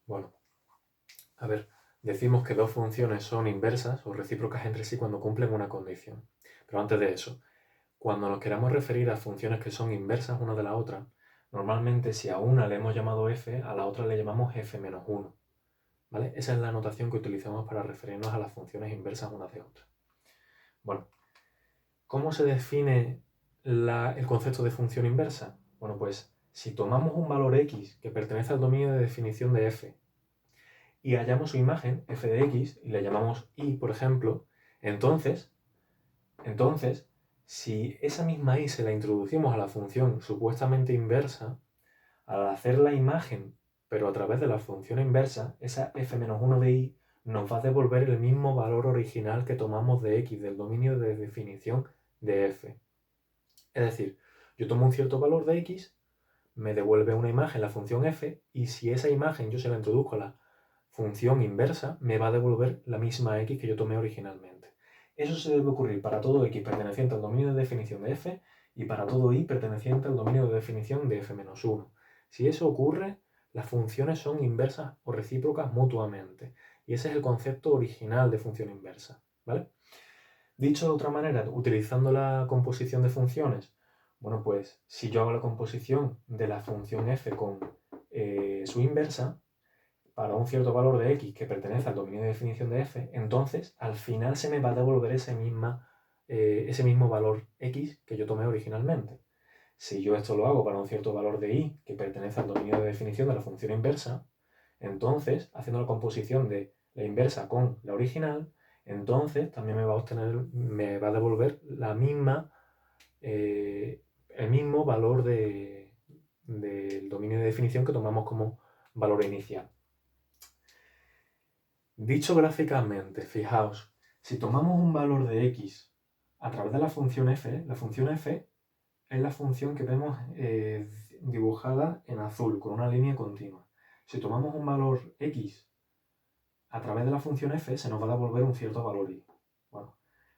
Bueno, a ver, decimos que dos funciones son inversas o recíprocas entre sí cuando cumplen una condición. Pero antes de eso, cuando nos queramos referir a funciones que son inversas una de la otra, normalmente si a una le hemos llamado f, a la otra le llamamos f-1. ¿Vale? Esa es la notación que utilizamos para referirnos a las funciones inversas una de otra. Bueno, ¿cómo se define el concepto de función inversa? Bueno, pues si tomamos un valor x que pertenece al dominio de definición de f y hallamos su imagen, f de x, y le llamamos y, por ejemplo, entonces, si esa misma y se la introducimos a la función supuestamente inversa, al hacer la imagen, pero a través de la función inversa, esa f-1 de y nos va a devolver el mismo valor original que tomamos de x, del dominio de definición de f. Es decir, yo tomo un cierto valor de x, me devuelve una imagen la función f, y si esa imagen yo se la introduzco a la función inversa, me va a devolver la misma x que yo tomé originalmente. Eso se debe ocurrir para todo x perteneciente al dominio de definición de f y para todo y perteneciente al dominio de definición de f-1. Si eso ocurre, las funciones son inversas o recíprocas mutuamente. Y ese es el concepto original de función inversa, ¿vale? Dicho de otra manera, utilizando la composición de funciones, bueno, pues si yo hago la composición de la función f con su inversa, para un cierto valor de x que pertenece al dominio de definición de f, entonces al final se me va a devolver ese mismo valor x que yo tomé originalmente. Si yo esto lo hago para un cierto valor de y que pertenece al dominio de definición de la función inversa, entonces, haciendo la composición de la inversa con la original, entonces también me va a devolver el mismo valor del dominio de definición que tomamos como valor inicial. Dicho gráficamente, fijaos, si tomamos un valor de x a través de la función f es la función que vemos dibujada en azul, con una línea continua. Si tomamos un valor x a través de la función f, se nos va a devolver un cierto valor y. Bueno,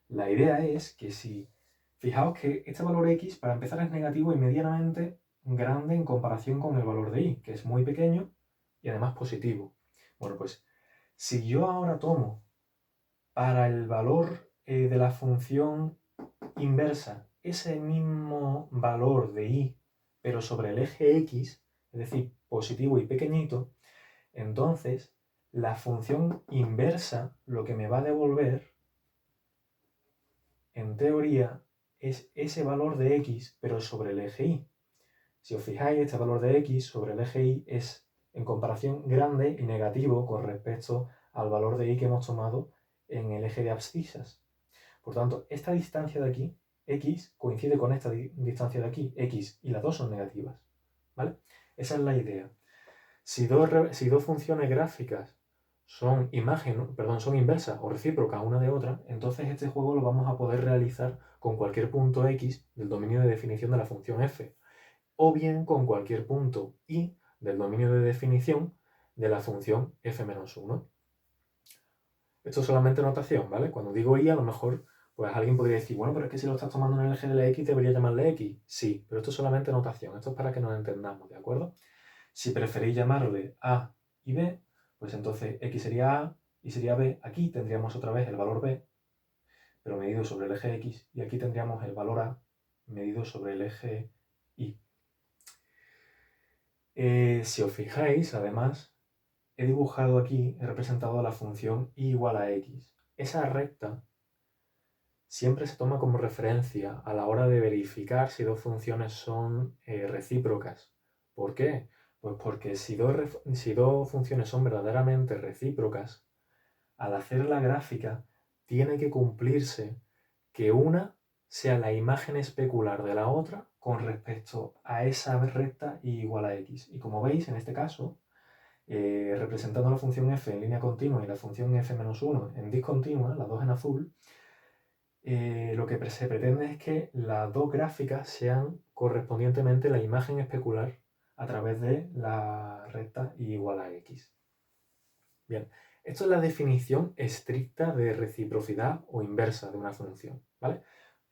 la idea es que fijaos que este valor x, para empezar, es negativo y medianamente grande en comparación con el valor de y, que es muy pequeño y además positivo. Bueno, pues si yo ahora tomo para el valor de la función inversa ese mismo valor de y, pero sobre el eje x, es decir, positivo y pequeñito, entonces la función inversa lo que me va a devolver, en teoría, es ese valor de x, pero sobre el eje y. Si os fijáis, este valor de x sobre el eje y es en comparación grande y negativo con respecto al valor de y que hemos tomado en el eje de abscisas. Por tanto, esta distancia de aquí, x, coincide con esta distancia de aquí, x, y las dos son negativas, ¿vale? Esa es la idea. Si dos funciones gráficas son inversas o recíprocas una de otra, entonces este juego lo vamos a poder realizar con cualquier punto x del dominio de definición de la función f, o bien con cualquier punto y del dominio de definición de la función f-1. Esto es solamente notación, ¿vale? Cuando digo y, a lo mejor pues alguien podría decir, bueno, pero es que si lo estás tomando en el eje de la x, debería llamarle x. Sí, pero esto es solamente notación. Esto es para que nos entendamos, ¿de acuerdo? Si preferís llamarle a y b, pues entonces x sería a y sería b. Aquí tendríamos otra vez el valor b, pero medido sobre el eje x, y aquí tendríamos el valor a medido sobre el eje y. Si os fijáis, además, he dibujado aquí, he representado la función y igual a x. Esa recta siempre se toma como referencia a la hora de verificar si dos funciones son recíprocas. ¿Por qué? Pues porque si dos funciones son verdaderamente recíprocas, al hacer la gráfica tiene que cumplirse que una sea la imagen especular de la otra con respecto a esa recta y igual a x. Y como veis, en este caso, representando la función f en línea continua y la función f-1 en discontinua, las dos en azul, lo que se pretende es que las dos gráficas sean correspondientemente la imagen especular a través de la recta y igual a x. Bien, esto es la definición estricta de reciprocidad o inversa de una función, ¿vale?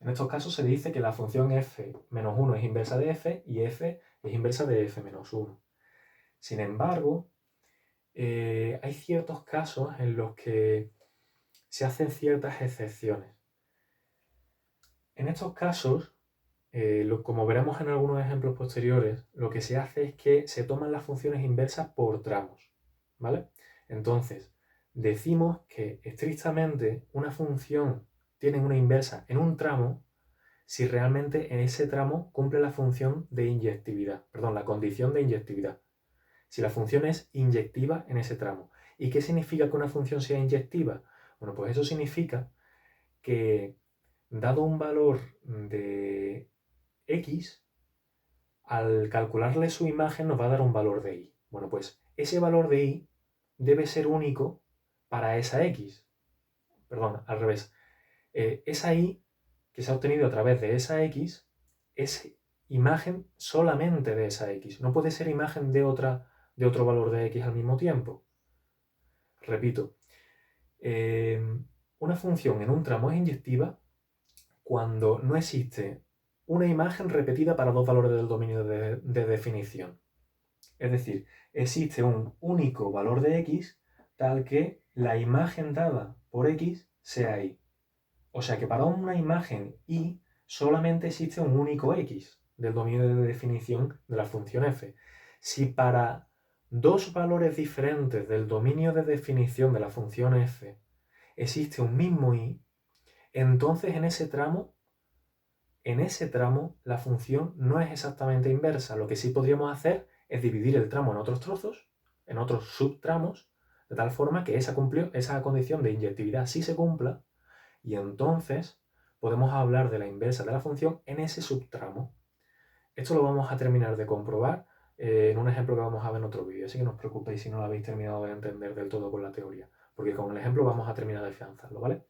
En estos casos se dice que la función f-1 es inversa de f y f es inversa de f-1. Sin embargo, hay ciertos casos en los que se hacen ciertas excepciones. En estos casos, como veremos en algunos ejemplos posteriores, lo que se hace es que se toman las funciones inversas por tramos, ¿vale? Entonces, decimos que estrictamente una función tiene una inversa en un tramo si realmente en ese tramo cumple la función de inyectividad, perdón, la condición de inyectividad. Si la función es inyectiva en ese tramo. ¿Y qué significa que una función sea inyectiva? Bueno, pues eso significa que dado un valor de x, al calcularle su imagen nos va a dar un valor de y. Bueno, pues ese valor de y debe ser único para esa x. Perdón, al revés. Esa y que se ha obtenido a través de esa x es imagen solamente de esa x. No puede ser imagen de otro valor de x al mismo tiempo. Repito, una función en un tramo es inyectiva cuando no existe una imagen repetida para dos valores del dominio de definición. Es decir, existe un único valor de x tal que la imagen dada por x sea y. O sea que para una imagen y solamente existe un único x del dominio de definición de la función f. Si para dos valores diferentes del dominio de definición de la función f existe un mismo y, entonces en ese tramo la función no es exactamente inversa. Lo que sí podríamos hacer es dividir el tramo en otros trozos, en otros subtramos, de tal forma que esa condición de inyectividad sí se cumpla, y entonces podemos hablar de la inversa de la función en ese subtramo. Esto lo vamos a terminar de comprobar en un ejemplo que vamos a ver en otro vídeo, así que no os preocupéis si no lo habéis terminado de entender del todo con la teoría, porque con el ejemplo vamos a terminar de afianzarlo, ¿vale?